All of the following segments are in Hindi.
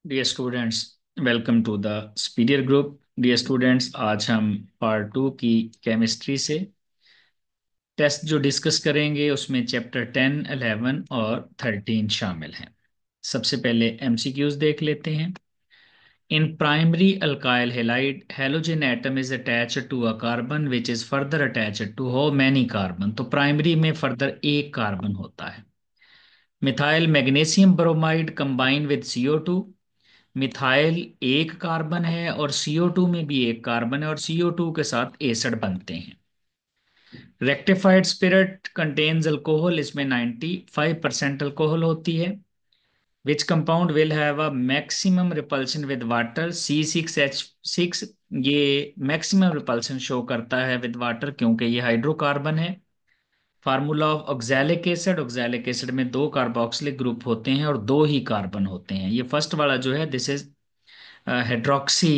Dear students, welcome to the superior group. Dear students, आज हम पार्ट 2 की केमिस्ट्री से टेस्ट जो डिस्कस करेंगे उसमें चैप्टर 10, 11 और 13 शामिल हैं। सबसे पहले एमसीक्यूज देख लेते हैं। In primary alkyl halide halogen atom is attached to a carbon which is further attached to how many carbon. तो प्राइमरी में फर्दर एक कार्बन होता है। Methyl magnesium bromide combine with CO2। Methyl एक कार्बन है और CO2 में भी एक कार्बन है और CO2 के साथ एसिड बनते हैं। रेक्टिफाइड स्पिरिट कंटेन्स अल्कोहल, इसमें 95% अल्कोहल होती है। Which compound will have a maximum repulsion with water? C6H6। ये मैक्सिमम रिपल्शन शो करता है विद वाटर क्योंकि ये हाइड्रोकार्बन है। Formula of oxalic acid, oxalic acid में दो कार्बोक्सिलिक ग्रुप होते हैं और दो ही कार्बन होते हैं। ये फर्स्ट वाला जो है दिस इज हाइड्रोक्सी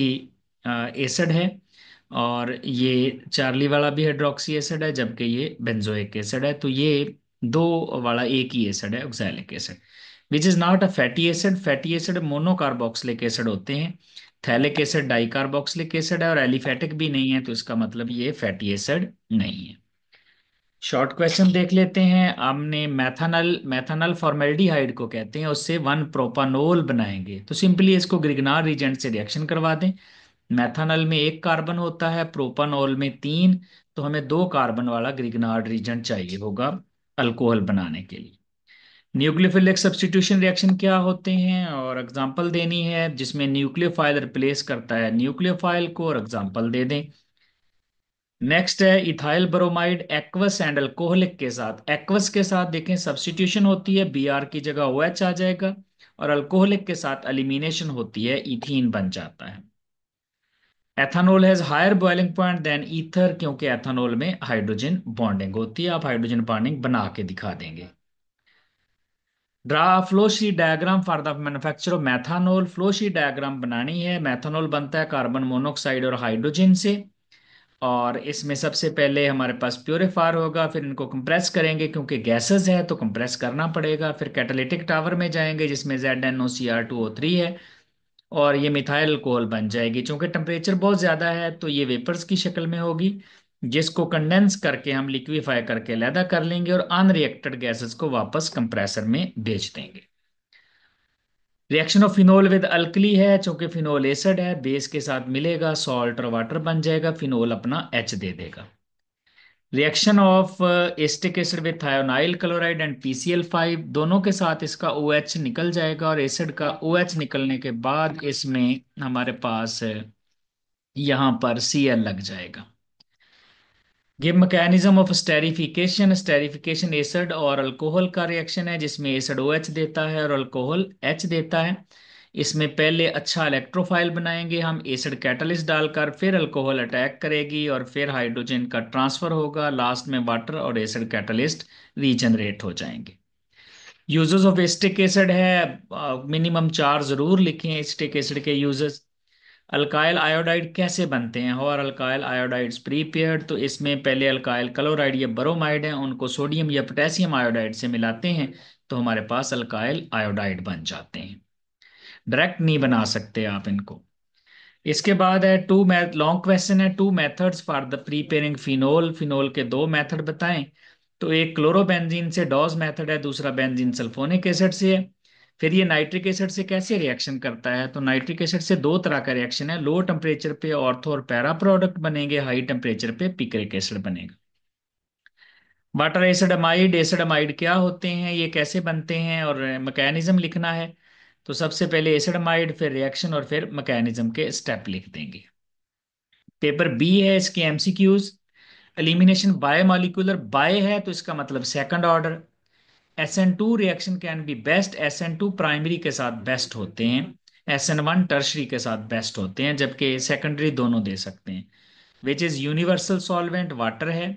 एसिड है, और ये चार्ली वाला भी हाइड्रोक्सी एसिड है जबकि ये बेंजोइक एसिड है। तो ये दो वाला एक ही एसिड है, oxalic acid. Which is not a fatty acid. Fatty acid monocarboxylic acid होते हैं। थैलिक एसिड डाइकार्बोक्सिलिक एसिड है और एलिफेटिक भी नहीं है, तो इसका मतलब ये फैटी एसिड नहीं है। शॉर्ट क्वेश्चन देख लेते हैं। हमने मैथानल मैथानल फॉर्मेल्डिहाइड को कहते हैं, उससे 1 प्रोपानोल बनाएंगे तो सिंपली इसको ग्रिगनार रिएजेंट से रिएक्शन करवा दें। मैथानल में एक कार्बन होता है, प्रोपानोल में तीन। तो हमें दो कार्बन वाला ग्रिगनार रिएजेंट चाहिए होगा अल्कोहल बनाने के लिए। न्यूक्लियोफिलिक सब्स्टिट्यूशन रिएक्शन क्या होते हैं और एग्जांपल देनी है, जिसमें न्यूक्लियोफाइल रिप्लेस करता है न्यूक्लियोफाइल को, और एग्जांपल दे दें। नेक्स्ट है ethyl bromide aqueous and alcoholic K साथ। एक्वस के साथ देखें सब्स्टिट्यूशन होती है, Br की जगह OH आ जाएगा, और अल्कोहलिक के साथ एलिमिनेशन होती है, इथीन बन जाता है। Ethanol has higher boiling point than ether क्योंकि एथानोल में हाइड्रोजन बॉन्डिंग होती है। आप हाइड्रोजन बॉन्डिंग बना के दिखा देंगे। Draw flow sheet diagram for the manufacture of methanol. Flow sheet diagram बनानी है। मैथानोल बनता है कार्बन मोनोऑक्साइड और हाइड्रोजन से, और इसमें सबसे पहले हमारे पास प्योरीफायर होगा, फिर इनको कंप्रेस करेंगे क्योंकि गैसेस है तो कंप्रेस करना पड़ेगा। फिर कैटालिटिक टावर में जाएंगे जिसमें ZnOCr2O3 है, और ये मिथाइल अल्कोहल बन जाएगी। चूंकि टेम्परेचर बहुत ज़्यादा है तो ये वेपर्स की शक्ल में होगी, जिसको कंडेंस करके हम लिक्विफाई करके अलहदा कर लेंगे और अनरिएक्टेड गैसेस को वापस कंप्रेसर में भेज देंगे। Reaction of phenol with alkali है, चूंकि फिनोल एसिड है, बेस के साथ मिलेगा, सॉल्ट और वाटर बन जाएगा, फिनोल अपना H दे देगा। Reaction of acetic acid with thionyl chloride and PCl5, दोनों के साथ इसका OH निकल जाएगा, और एसिड का OH निकलने के बाद इसमें हमारे पास यहाँ पर Cl लग जाएगा। Give mechanism of esterification. Esterification acid और अल्कोहल का रिएक्शन है जिसमें एसिड OH देता है और अल्कोहल H देता है। इसमें पहले अच्छा इलेक्ट्रोफाइल बनाएंगे हम एसिड कैटलिस्ट डालकर, फिर अल्कोहल अटैक करेगी और फिर हाइड्रोजन का ट्रांसफर होगा, लास्ट में वाटर और एसिड कैटलिस्ट रीजनरेट हो जाएंगे। यूजेस ऑफ एसिटिक एसिड है, मिनिमम चार जरूर लिखें एसिटिक एसिड के यूजेस। अल्काइल आयोडाइड कैसे बनते हैं और अल्काइल आयोडाइड्स प्रीपेयर्ड, तो इसमें पहले अल्काइल क्लोराइड या ब्रोमाइड है उनको सोडियम या पोटेशियम आयोडाइड से मिलाते हैं तो हमारे पास अल्काइल आयोडाइड बन जाते हैं। डायरेक्ट नहीं बना सकते आप इनको। इसके बाद है टू मैथ लॉन्ग क्वेश्चन है, two methods for the preparing phenol. Phenol के दो मेथड बताएं। तो एक क्लोरोबेंजीन से डॉज मेथड है, दूसरा बेंजीन सल्फोनिक एसिड से है। फिर ये नाइट्रिक एसिड से कैसे रिएक्शन करता है, तो नाइट्रिक एसिड से दो तरह का रिएक्शन है। लो टेम्परेचर पे ऑर्थो और पैरा प्रोडक्ट बनेंगे, हाई टेम्परेचर पे पिक्रिक एसिड बनेगा। Water acid amide, acid amide क्या होते हैं, ये कैसे बनते हैं और मैकेनिज्म लिखना है। तो सबसे पहले एसिड अमाइड, फिर रिएक्शन और फिर मैकेनिज्म के स्टेप लिख देंगे। पेपर बी है, इसके MCQs। Elimination bimolecular, bi है तो इसका मतलब second order. SN2 reaction can be best, SN2 primary के साथ बेस्ट होते हैं, SN1 टर्शरी के साथ बेस्ट होते हैं, जबकि सेकेंडरी दोनों दे सकते हैं। Which is universal solvent, water है।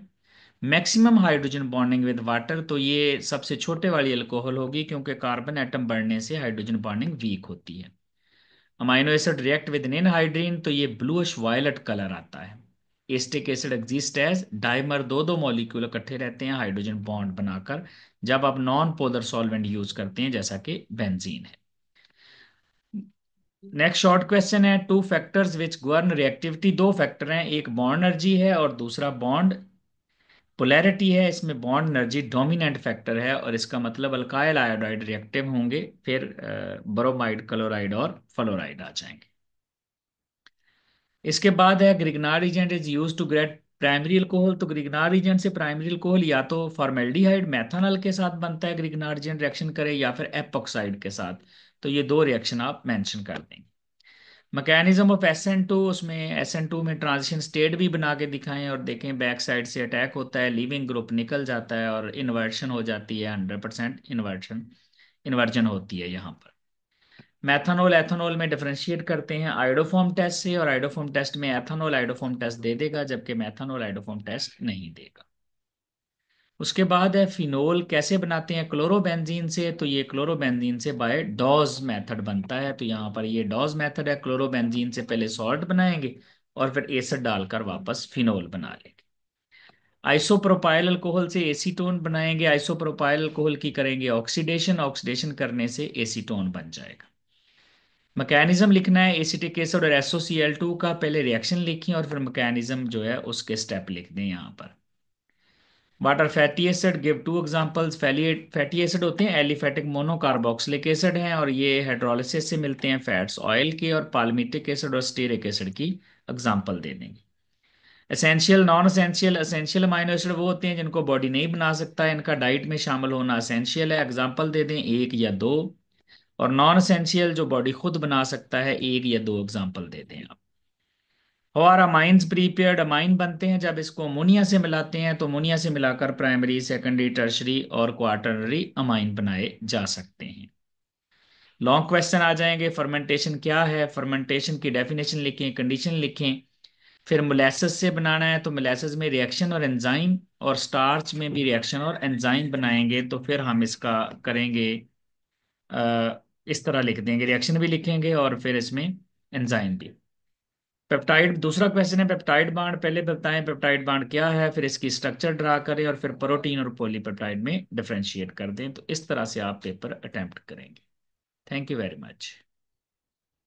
Maximum hydrogen bonding with water, तो ये सबसे छोटे वाली अल्कोहल होगी क्योंकि कार्बन एटम बढ़ने से हाइड्रोजन बॉन्डिंग वीक होती है। Amino acid react with ninhydrin, तो ये ब्लूइश वायलेट कलर आता है। Acetic acid exist as dimer, दो दो मॉलिक्यूल इकट्ठे रहते हैं हाइड्रोजन बॉन्ड बनाकर, जब आप नॉन पोलर सॉल्वेंट यूज करते हैं जैसा कि बेंजीन है। नेक्स्ट शॉर्ट क्वेश्चन है, two factors which govern reactivity. दो फैक्टर हैं, एक बॉन्ड एनर्जी है और दूसरा बॉन्ड पोलैरिटी है। इसमें बॉन्ड एनर्जी डोमिनेंट फैक्टर है और इसका मतलब अल्काइल आयोडाइड रिएक्टिव होंगे, फिर ब्रोमाइड, क्लोराइड और फ्लोराइड आ जाएंगे। इसके बाद है Grignard agent is use to get primary alcohol. तो ग्रिग्नार्ड एजेंट से प्राइमरी अल्कोहल या तो फॉर्मेल्डिहाइड मेथनॉल के साथ बनता है, ग्रिग्नार्ड एजेंट रिएक्शन करे, या फिर एपॉक्साइड के साथ। तो ये दो रिएक्शन आप मेंशन कर देंगे। मैकेनिज्म ऑफ SN2, उसमें SN2 में ट्रांजिशन स्टेट भी बना के दिखाएं और देखें बैक साइड से अटैक होता है, लीविंग ग्रुप निकल जाता है और इन्वर्शन हो जाती है, 100% इन्वर्शन इन्वर्जन होती है यहाँ पर। मैथनॉल एथनॉल में डिफरेंशिएट करते हैं आयोडोफॉर्म टेस्ट से, और आयोडोफॉर्म टेस्ट में एथनॉल आयोडोफॉर्म टेस्ट दे देगा जबकि मैथनॉल आयोडोफॉर्म टेस्ट नहीं देगा। उसके बाद है फिनोल, कैसे बनाते हैं क्लोरोबेंजीन से। तो ये क्लोरोबेंजीन से बाय डॉज मेथड बनता है। तो यहाँ पर ये डॉज मेथड है, क्लोरोबेंजीन से पहले सॉल्ट बनाएंगे और फिर एसिड डालकर वापस फिनोल बना लेंगे। आइसोप्रोपाइल अल्कोहल से एसीटोन बनाएंगे, आइसोप्रोपाइल अल्कोहल की करेंगे ऑक्सीडेशन, ऑक्सीडेशन करने से एसीटोन बन जाएगा। मैकेनिज्म लिखना है एसिटिक एसिड और SOCl2 का, पहले रिएक्शन लिखिए और फिर मैकेनिज्म जो है उसके स्टेप लिख दें यहाँ पर। Water fatty acid, give to examples. Fatty acid होते हैं एलिफेटिक मोनोकार्बोक्सिलिक एसिड हैं और ये हाइड्रोलिसिस से मिलते हैं फैट्स ऑयल के, और पाल्मिटिक एसिड और स्टीरिक एसिड की एग्जांपल दे देंगे। Essential, non essential. Essential amino acid वो होते हैं जिनको बॉडी नहीं बना सकता, इनका डाइट में शामिल होना एसेंशियल है, एग्जांपल दे दें एक या दो। और नॉन एसेंशियल जो बॉडी खुद बना सकता है, एक या दो एग्जांपल दे दें आप। और अमाइंस प्रीपेयर्ड, अमाइन बनते हैं जब इसको अमोनिया से मिलाते हैं, तो अमोनिया से मिलाकर प्राइमरी, सेकेंडरी, टर्शरी और क्वार्टरनरी अमाइन बनाए जा सकते हैं। लॉन्ग क्वेश्चन आ जाएंगे, फर्मेंटेशन क्या है, फर्मेंटेशन की डेफिनेशन लिखें, कंडीशन लिखें। फिर मोलेसिस से बनाना है तो मोलेसिस में रिएक्शन और एंजाइम, और स्टार्च में भी रिएक्शन और एंजाइम बनाएंगे। तो फिर हम इसका करेंगे, इस तरह लिख देंगे, रिएक्शन भी लिखेंगे और फिर इसमें एंजाइम भी। पेप्टाइड, दूसरा क्वेश्चन है पेप्टाइड बांड, पहले बताएं पेप्टाइड बांड क्या है, फिर इसकी स्ट्रक्चर ड्रा करें और फिर प्रोटीन और पॉलीपेप्टाइड में डिफरेंशिएट कर दें। तो इस तरह से आप पेपर अटेम्प्ट करेंगे। Thank you very much.